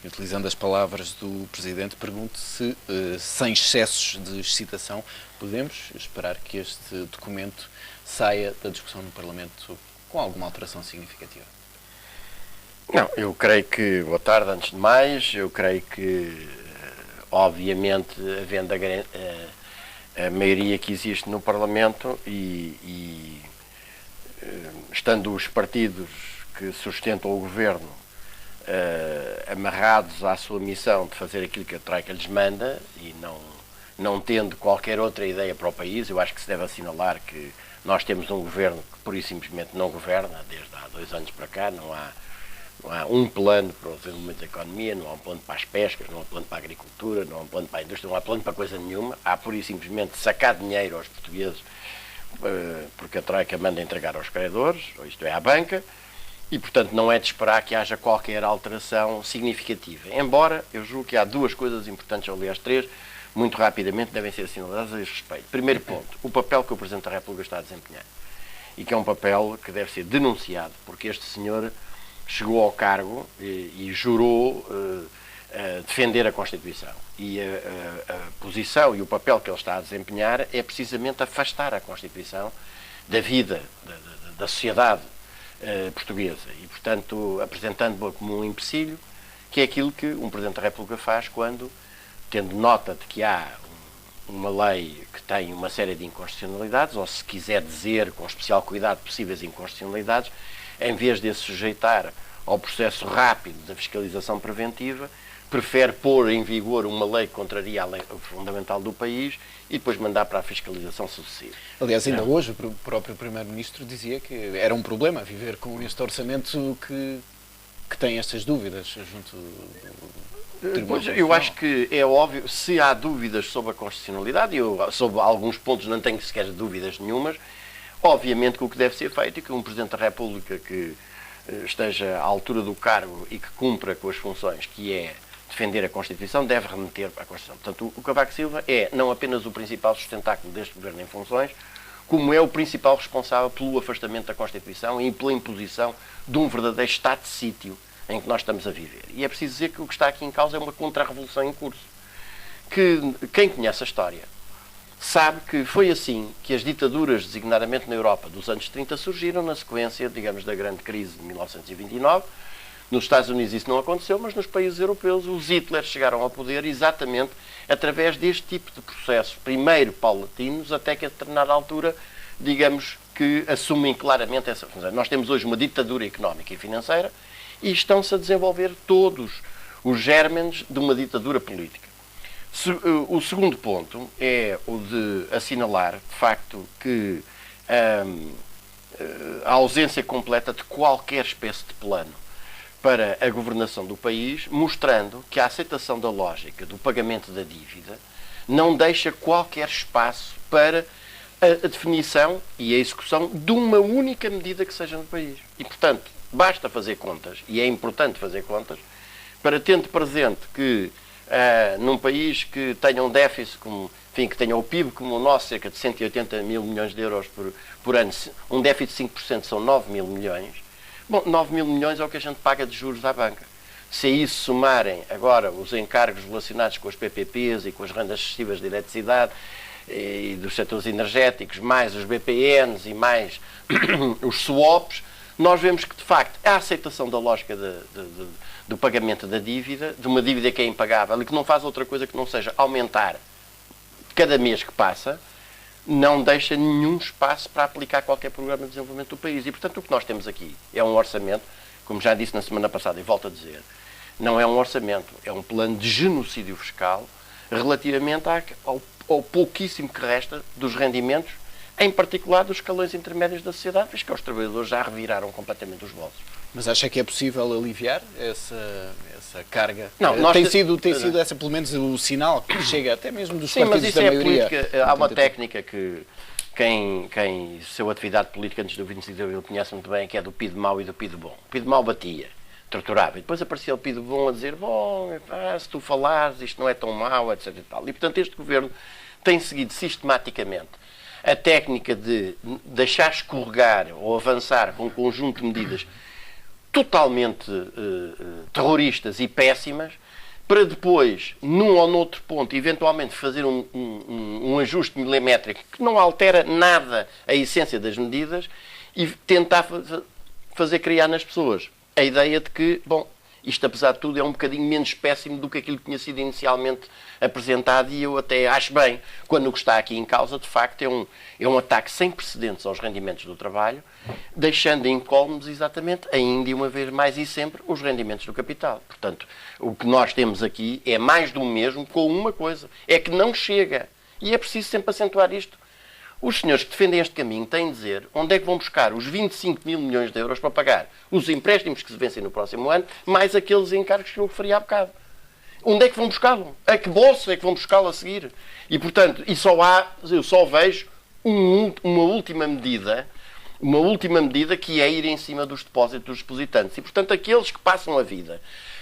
E utilizando as palavras do Presidente, pergunto se, sem excessos de excitação, podemos esperar que este documento saia da discussão no Parlamento com alguma alteração significativa? Não, eu creio que, boa tarde, antes de mais, eu creio que, obviamente, havendo a maioria que existe no Parlamento e estando os partidos que sustentam o Governo amarrados à sua missão de fazer aquilo que a Troika lhes manda e não tendo qualquer outra ideia para o país, eu acho que se deve assinalar que nós temos um Governo que, pura e simplesmente, não governa, desde há 2 anos para cá, não há um plano para o desenvolvimento da economia, não há um plano para as pescas, não há um plano para a agricultura, não há um plano para a indústria, não há plano para coisa nenhuma. Há pura e simplesmente sacar dinheiro aos portugueses porque a Troika manda entregar aos credores, ou isto é, à banca, e portanto não é de esperar que haja qualquer alteração significativa. Embora eu julgo que há 2 coisas importantes, aliás 3, muito rapidamente devem ser assinaladas a este respeito. Primeiro ponto, o papel que o Presidente da República está a desempenhar. E que é um papel que deve ser denunciado, porque este senhor chegou ao cargo e jurou defender a Constituição. E a posição e o papel que ele está a desempenhar é precisamente afastar a Constituição da vida, da sociedade portuguesa. E, portanto, apresentando-a como um empecilho, que é aquilo que um Presidente da República faz quando, tendo nota de que há uma lei que tem uma série de inconstitucionalidades, ou se quiser dizer com especial cuidado possíveis inconstitucionalidades, em vez de se sujeitar ao processo rápido da fiscalização preventiva, prefere pôr em vigor uma lei que contraria a lei fundamental do país e depois mandar para a fiscalização sucessiva. Aliás, ainda hoje o próprio Primeiro-Ministro dizia que era um problema viver com este orçamento que tem estas dúvidas junto do Tribunal. Eu acho que é óbvio, se há dúvidas sobre a constitucionalidade, eu sobre alguns pontos não tenho sequer dúvidas nenhumas, obviamente que o que deve ser feito é que um Presidente da República que esteja à altura do cargo e que cumpra com as funções que é defender a Constituição, deve remeter à Constituição. Portanto, o Cavaco Silva é não apenas o principal sustentáculo deste Governo em funções, como é o principal responsável pelo afastamento da Constituição e pela imposição de um verdadeiro estado de sítio em que nós estamos a viver. E é preciso dizer que o que está aqui em causa é uma contra-revolução em curso. Que quem conhece a história sabe que foi assim que as ditaduras, designadamente na Europa, dos anos 30, surgiram na sequência, digamos, da grande crise de 1929. Nos Estados Unidos isso não aconteceu, mas nos países europeus os Hitlers chegaram ao poder exatamente através deste tipo de processos, primeiro paulatinos, até que a determinada altura, digamos, que assumem claramente essa função. Nós temos hoje uma ditadura económica e financeira e estão-se a desenvolver todos os gérmenes de uma ditadura política. O segundo ponto é o de assinalar, de facto, que a ausência completa de qualquer espécie de plano para a governação do país, mostrando que a aceitação da lógica do pagamento da dívida não deixa qualquer espaço para a definição e a execução de uma única medida que seja no país. E, portanto, basta fazer contas, e é importante fazer contas, para tendo presente que num país que tenha um déficit, que tenha o PIB como o nosso, cerca de 180 mil milhões de euros por ano, um déficit de 5% são 9 mil milhões. Bom, 9 mil milhões é o que a gente paga de juros à banca. Se a isso somarem agora os encargos relacionados com as PPPs e com as rendas excessivas de eletricidade e dos setores energéticos, mais os BPNs e mais os swaps, nós vemos que, de facto, a aceitação da lógica do pagamento da dívida, de uma dívida que é impagável e que não faz outra coisa que não seja aumentar cada mês que passa, não deixa nenhum espaço para aplicar qualquer programa de desenvolvimento do país. E, portanto, o que nós temos aqui é um orçamento, como já disse na semana passada e volto a dizer, não é um orçamento, é um plano de genocídio fiscal relativamente ao pouquíssimo que resta dos rendimentos, em particular dos escalões intermédios da sociedade, visto que os trabalhadores já reviraram completamente os bolsos. Mas acha que é possível aliviar essa carga? Não, tem sido essa, pelo menos, o sinal que chega até mesmo dos partidos da maioria. Sim, mas isso é política. Há uma técnica que quem seu atividade política antes do 25 de Abril conhece muito bem, que é do pido mau e do pido bom. O pido mau batia, torturava, e depois aparecia o pido bom a dizer, se tu falares, isto não é tão mau, etc. E tal. E, portanto, este governo tem seguido sistematicamente a técnica de deixar escorregar ou avançar com um conjunto de medidas totalmente terroristas e péssimas, para depois, num ou noutro ponto, eventualmente fazer um ajuste milimétrico que não altera nada a essência das medidas e tentar fazer criar nas pessoas a ideia de que, bom, isto apesar de tudo é um bocadinho menos péssimo do que aquilo que tinha sido inicialmente apresentado, e eu até acho bem, quando o que está aqui em causa, de facto, é um ataque sem precedentes aos rendimentos do trabalho, deixando incólumes exatamente, ainda e uma vez mais e sempre, os rendimentos do capital. Portanto, o que nós temos aqui é mais do mesmo, com uma coisa, é que não chega. E é preciso sempre acentuar isto. Os senhores que defendem este caminho têm de dizer onde é que vão buscar os 25 mil milhões de euros para pagar os empréstimos que se vencem no próximo ano, mais aqueles encargos que eu referi há bocado. Onde é que vão buscá-lo? A que bolsa é que vão buscá-lo a seguir? E, portanto, eu só vejo uma última medida que é ir em cima dos depósitos dos depositantes. E, portanto, aqueles que passam a vida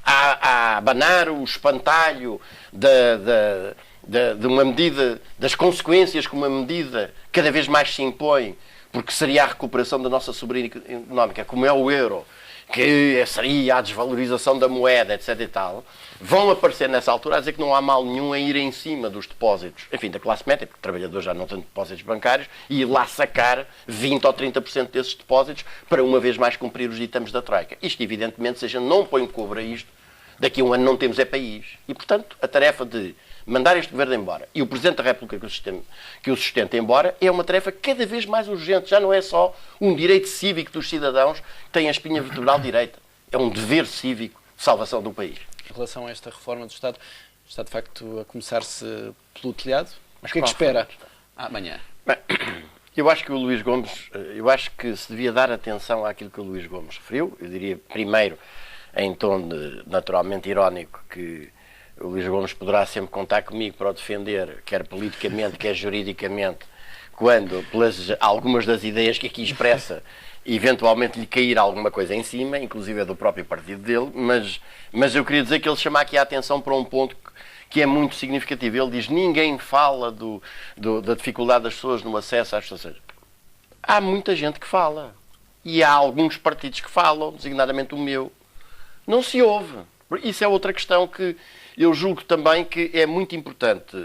a abanar o espantalho de uma medida, das consequências que uma medida cada vez mais se impõe, porque seria a recuperação da nossa soberania económica, como é o euro, que seria a desvalorização da moeda, etc. e tal, vão aparecer nessa altura a dizer que não há mal nenhum em ir em cima dos depósitos, enfim, da classe média, porque o trabalhador já não tem depósitos bancários, e ir lá sacar 20% ou 30% desses depósitos para uma vez mais cumprir os ditames da Troika. Isto, evidentemente, se a gente não põe cobre a isto, daqui a um ano não temos país. E, portanto, a tarefa de mandar este governo embora e o Presidente da República que o sustenta embora é uma tarefa cada vez mais urgente. Já não é só um direito cívico dos cidadãos que têm a espinha vertebral direita. É um dever cívico de salvação do país. Em relação a esta reforma do Estado, está de facto a começar-se pelo telhado. Mas o que é que espera amanhã? Bem, eu acho que o Luís Gomes, eu acho que se devia dar atenção àquilo que o Luís Gomes referiu. Eu diria primeiro, em tom naturalmente irónico, que o Luís Gomes poderá sempre contar comigo para o defender, quer politicamente, quer juridicamente, quando, pelas algumas das ideias que aqui expressa, eventualmente lhe cair alguma coisa em cima, inclusive é do próprio partido dele, mas eu queria dizer que ele chama aqui a atenção para um ponto que é muito significativo. Ele diz: ninguém fala da dificuldade das pessoas no acesso às prestações. Há muita gente que fala. E há alguns partidos que falam, designadamente o meu. Não se ouve. Isso é outra questão que eu julgo também que é muito importante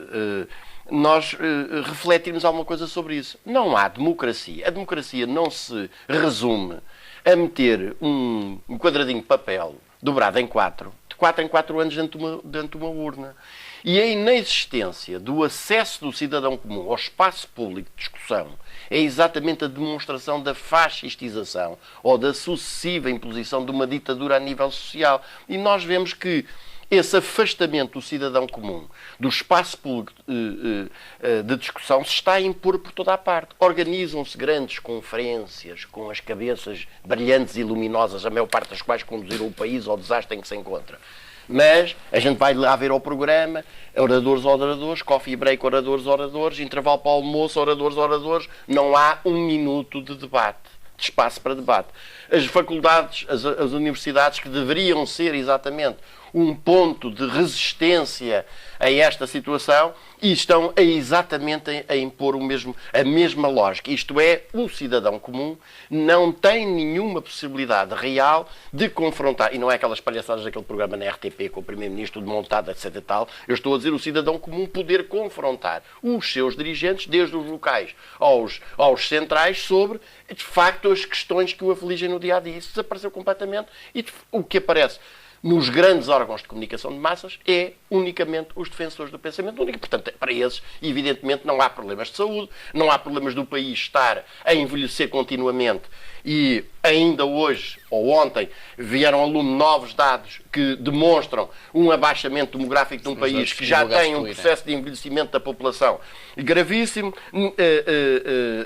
nós refletirmos alguma coisa sobre isso. Não há democracia. A democracia não se resume a meter um quadradinho de papel dobrado em 4, de 4 em 4 anos dentro de uma urna. E a inexistência do acesso do cidadão comum ao espaço público de discussão é exatamente a demonstração da fascistização ou da sucessiva imposição de uma ditadura a nível social. E nós vemos que esse afastamento do cidadão comum do espaço público de discussão se está a impor por toda a parte. Organizam-se grandes conferências com as cabeças brilhantes e luminosas, a maior parte das quais conduziram o país ao desastre em que se encontra. Mas a gente vai lá ver ao programa, oradores, coffee break, oradores, intervalo para o almoço, oradores, não há um minuto de debate, de espaço para debate. As faculdades, as universidades, que deveriam ser exatamente um ponto de resistência a esta situação, e estão exatamente a impor a mesma lógica. Isto é, o cidadão comum não tem nenhuma possibilidade real de confrontar, e não é aquelas palhaçadas daquele programa na RTP com o Primeiro-Ministro desmontado, etc. e tal. Eu estou a dizer o cidadão comum poder confrontar os seus dirigentes, desde os locais aos centrais, sobre, de facto, as questões que o afligem no dia-a-dia. Isso desapareceu completamente, e o que aparece nos grandes órgãos de comunicação de massas é unicamente os defensores do pensamento único. Portanto, para esses, evidentemente, não há problemas de saúde, não há problemas do país estar a envelhecer continuamente, e ainda hoje, ou ontem, vieram novos dados que demonstram um abaixamento demográfico de um país que já tem um processo de envelhecimento da população gravíssimo.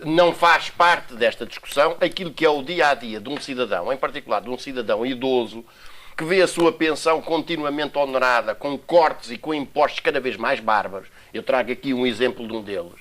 Não faz parte desta discussão aquilo que é o dia-a-dia de um cidadão, em particular de um cidadão idoso, que vê a sua pensão continuamente honorada, com cortes e com impostos cada vez mais bárbaros. Eu trago aqui um exemplo de um deles.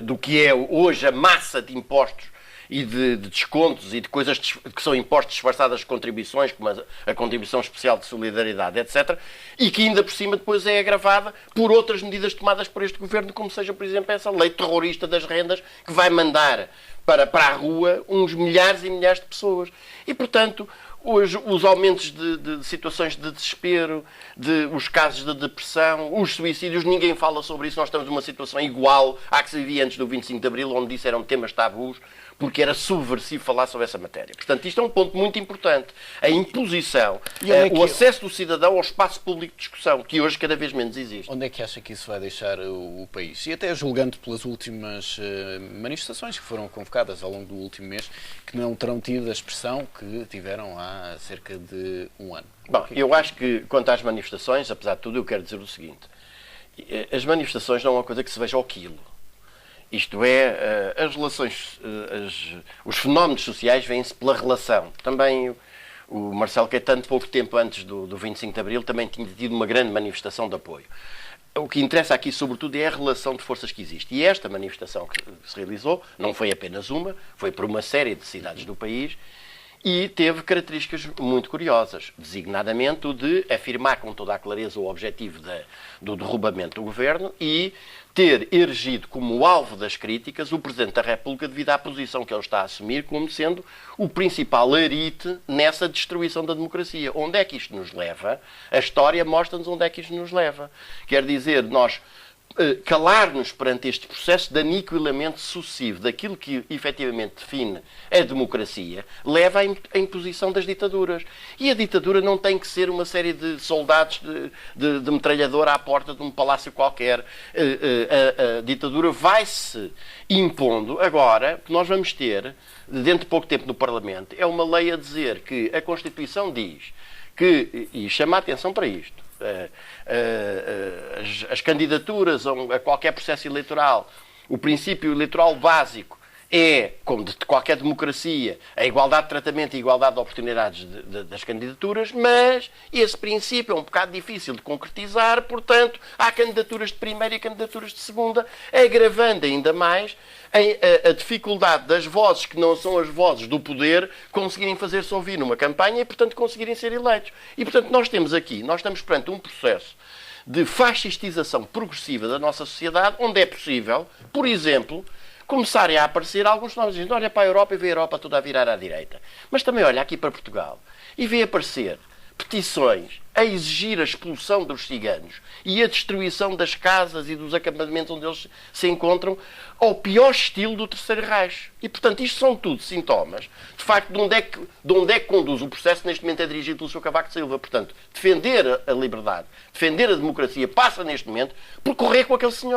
Do que é hoje a massa de impostos e de descontos e de coisas que são impostos disfarçadas de contribuições, como a contribuição especial de solidariedade, etc., e que ainda por cima depois é agravada por outras medidas tomadas por este governo, como seja, por exemplo, essa lei terrorista das rendas, que vai mandar para a rua uns milhares e milhares de pessoas. E, portanto, hoje os aumentos de situações de desespero, os casos de depressão, os suicídios, ninguém fala sobre isso. Nós estamos numa situação igual à que se vivia antes do 25 de Abril, onde isso eram temas tabus, porque era subversivo falar sobre essa matéria. Portanto, isto é um ponto muito importante. A imposição, o acesso do cidadão ao espaço público de discussão, que hoje cada vez menos existe. Onde é que acha que isso vai deixar o país? E até julgando pelas últimas manifestações que foram convocadas ao longo do último mês, que não terão tido a expressão que tiveram há cerca de um ano. Bom, eu acho que, quanto às manifestações, apesar de tudo, eu quero dizer o seguinte. As manifestações não é uma coisa que se veja ao quilo. Isto é, as relações, os fenómenos sociais vêm-se pela relação. Também o Marcelo Caetano, pouco tempo antes do 25 de Abril, também tinha tido uma grande manifestação de apoio. O que interessa aqui, sobretudo, é a relação de forças que existe. E esta manifestação que se realizou não foi apenas uma, foi por uma série de cidades do país e teve características muito curiosas, designadamente o de afirmar com toda a clareza o objetivo do derrubamento do governo e ter erigido como alvo das críticas o Presidente da República devido à posição que ele está a assumir como sendo o principal arite nessa destruição da democracia. Onde é que isto nos leva? A história mostra-nos onde é que isto nos leva. Quer dizer, nós calar-nos perante este processo de aniquilamento sucessivo daquilo que efetivamente define a democracia leva à imposição das ditaduras. E a ditadura não tem que ser uma série de soldados de metralhadora à porta de um palácio qualquer. A ditadura vai-se impondo. Agora, o que nós vamos ter, dentro de pouco tempo no Parlamento, é uma lei a dizer que a Constituição diz que, e chama a atenção para isto, as candidaturas a qualquer processo eleitoral, o princípio eleitoral básico é, como de qualquer democracia, a igualdade de tratamento e a igualdade de oportunidades das candidaturas, mas esse princípio é um bocado difícil de concretizar, portanto, há candidaturas de primeira e candidaturas de segunda, agravando ainda mais a dificuldade das vozes que não são as vozes do poder conseguirem fazer-se ouvir numa campanha e, portanto, conseguirem ser eleitos. E, portanto, nós estamos perante um processo de fascistização progressiva da nossa sociedade, onde é possível, por exemplo, começarem a aparecer alguns fenómenos. A gente olha para a Europa e vê a Europa toda a virar à direita. Mas também olha aqui para Portugal e vê aparecer petições a exigir a expulsão dos ciganos e a destruição das casas e dos acampamentos onde eles se encontram ao pior estilo do Terceiro Reich. E, portanto, isto são tudo sintomas, de facto, de onde é que conduz o processo neste momento é dirigido pelo Sr. Cavaco Silva. Portanto, defender a liberdade, defender a democracia passa neste momento por correr com aquele senhor.